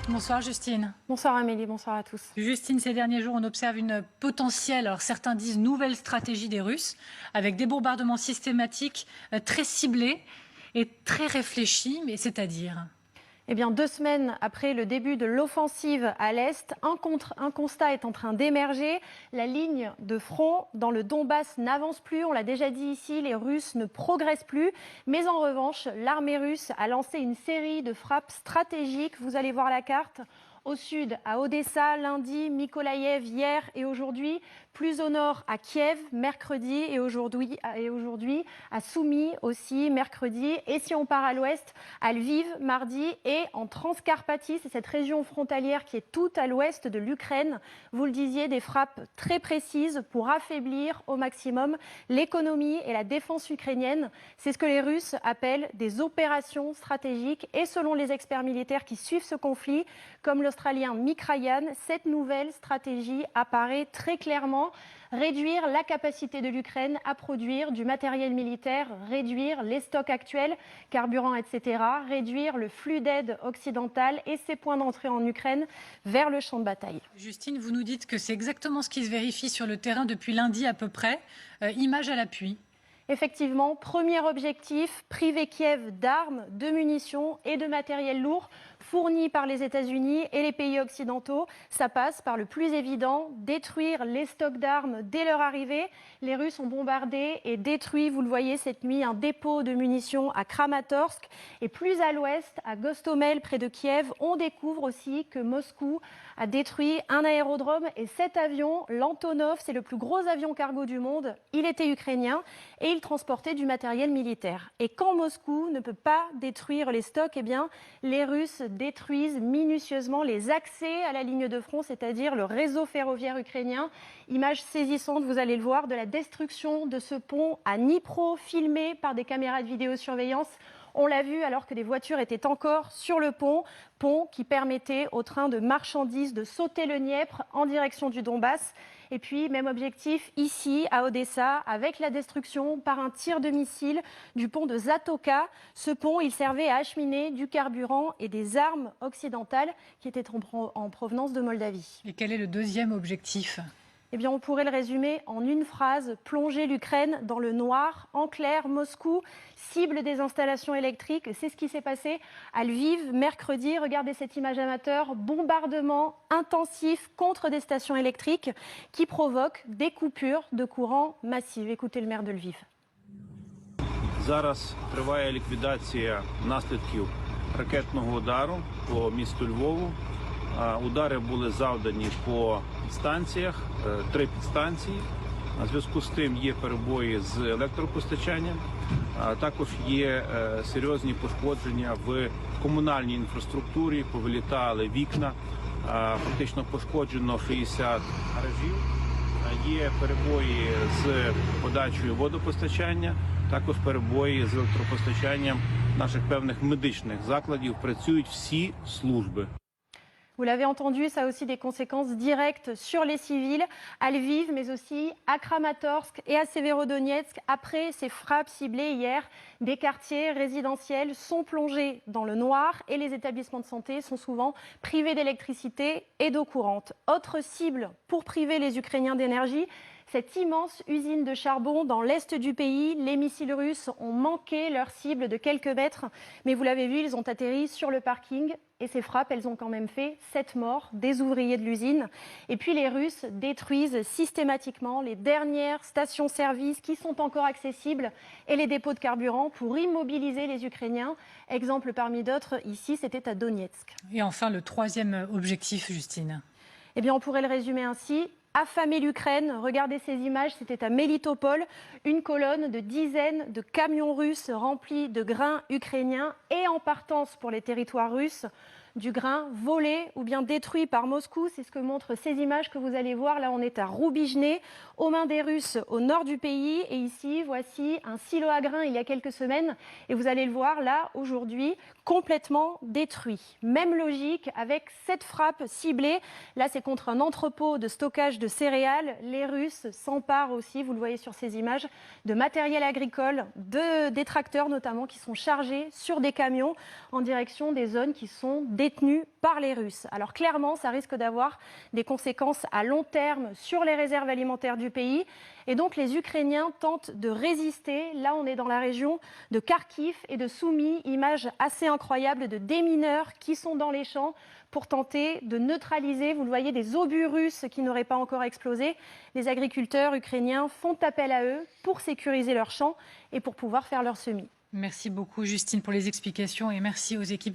Bonsoir Justine. Bonsoir Amélie, bonsoir à tous. Justine, ces derniers jours, on observe une potentielle, alors certains disent nouvelle stratégie des Russes, avec des bombardements systématiques très ciblés et très réfléchis, mais c'est-à-dire ? Eh bien, 2 semaines après le début de l'offensive à l'Est, un constat est en train d'émerger. La ligne de front dans le Donbass n'avance plus. On l'a déjà dit ici, les Russes ne progressent plus. Mais en revanche, l'armée russe a lancé une série de frappes stratégiques. Vous allez voir la carte. Au sud, à Odessa, lundi, Mykolaïev hier et aujourd'hui, plus au nord à Kiev, mercredi et aujourd'hui à Soumy aussi, mercredi. Et si on part à l'ouest, à Lviv, mardi, et en Transcarpathie, c'est cette région frontalière qui est tout à l'ouest de l'Ukraine. Vous le disiez, des frappes très précises pour affaiblir au maximum l'économie et la défense ukrainienne. C'est ce que les Russes appellent des opérations stratégiques. Et selon les experts militaires qui suivent ce conflit, comme l'Australien Mick Ryan, cette nouvelle stratégie apparaît très clairement. Réduire la capacité de l'Ukraine à produire du matériel militaire, réduire les stocks actuels, carburant, etc., réduire le flux d'aide occidentale et ses points d'entrée en Ukraine vers le champ de bataille. Justine, vous nous dites que c'est exactement ce qui se vérifie sur le terrain depuis lundi à peu près. Image à l'appui. Effectivement, premier objectif, priver Kiev d'armes, de munitions et de matériel lourd fournis par les États-Unis et les pays occidentaux. Ça passe par le plus évident, détruire les stocks d'armes dès leur arrivée. Les Russes ont bombardé et détruit, vous le voyez cette nuit, un dépôt de munitions à Kramatorsk. Et plus à l'ouest, à Gostomel, près de Kiev, on découvre aussi que Moscou a détruit un aérodrome. Et cet avion, l'Antonov, c'est le plus gros avion cargo du monde. Il était ukrainien et il transportait du matériel militaire. Et quand Moscou ne peut pas détruire les stocks, eh bien, les Russes détruisent minutieusement les accès à la ligne de front, c'est-à-dire le réseau ferroviaire ukrainien. Image saisissante, vous allez le voir, de la destruction de ce pont à Dnipro, filmé par des caméras de vidéosurveillance. On l'a vu alors que des voitures étaient encore sur le pont qui permettait aux trains de marchandises de sauter le Dniepr en direction du Donbass. Et puis, même objectif ici, à Odessa, avec la destruction par un tir de missile du pont de Zatoka. Ce pont, il servait à acheminer du carburant et des armes occidentales qui étaient en provenance de Moldavie. Et quel est le deuxième objectif ? Eh bien, on pourrait le résumer en une phrase, plonger l'Ukraine dans le noir. En clair, Moscou cible des installations électriques. C'est ce qui s'est passé à Lviv mercredi. Regardez cette image amateur, bombardement intensif contre des stations électriques qui provoquent des coupures de courant massives. Écoutez le maire de Lviv. Зараз триває ліквідація наслідків ракетного удару по місту Львову. Удари були завдані по підстанціях, 3 підстанції. У зв'язку з тим є перебої з електропостачанням. Також є серйозні пошкодження в комунальній інфраструктурі, повилітали вікна, фактично пошкоджено 60 гаражів. Є перебої з подачею водопостачання, також перебої з електропостачанням наших певних медичних закладів. Працюють всі служби. Vous l'avez entendu, ça a aussi des conséquences directes sur les civils, à Lviv, mais aussi à Kramatorsk et à Severodonetsk. Après ces frappes ciblées hier, des quartiers résidentiels sont plongés dans le noir et les établissements de santé sont souvent privés d'électricité et d'eau courante. Autre cible pour priver les Ukrainiens d'énergie, cette immense usine de charbon dans l'est du pays. Les missiles russes ont manqué leur cible de quelques mètres, mais vous l'avez vu, ils ont atterri sur le parking. Et ces frappes, elles ont quand même fait 7 morts, des ouvriers de l'usine. Et puis les Russes détruisent systématiquement les dernières stations-service qui sont encore accessibles et les dépôts de carburant pour immobiliser les Ukrainiens. Exemple parmi d'autres, ici, c'était à Donetsk. Et enfin, le troisième objectif, Justine. Eh bien, on pourrait le résumer ainsi. Affamer l'Ukraine, regardez ces images, c'était à Melitopol, une colonne de dizaines de camions russes remplis de grains ukrainiens et en partance pour les territoires russes. Du grain volé ou bien détruit par Moscou. C'est ce que montrent ces images que vous allez voir. Là, on est à Roubijne, aux mains des Russes, au nord du pays. Et ici, voici un silo à grains il y a quelques semaines. Et vous allez le voir, là, aujourd'hui, complètement détruit. Même logique avec cette frappe ciblée. Là, c'est contre un entrepôt de stockage de céréales. Les Russes s'emparent aussi, vous le voyez sur ces images, de matériel agricole, des tracteurs notamment, qui sont chargés sur des camions en direction des zones qui sont détruites détenus par les Russes. Alors clairement, ça risque d'avoir des conséquences à long terme sur les réserves alimentaires du pays. Et donc les Ukrainiens tentent de résister. Là, on est dans la région de Kharkiv et de Soumy. Image assez incroyable de démineurs qui sont dans les champs pour tenter de neutraliser, vous le voyez, des obus russes qui n'auraient pas encore explosé. Les agriculteurs ukrainiens font appel à eux pour sécuriser leurs champs et pour pouvoir faire leurs semis. Merci beaucoup Justine pour les explications et merci aux équipes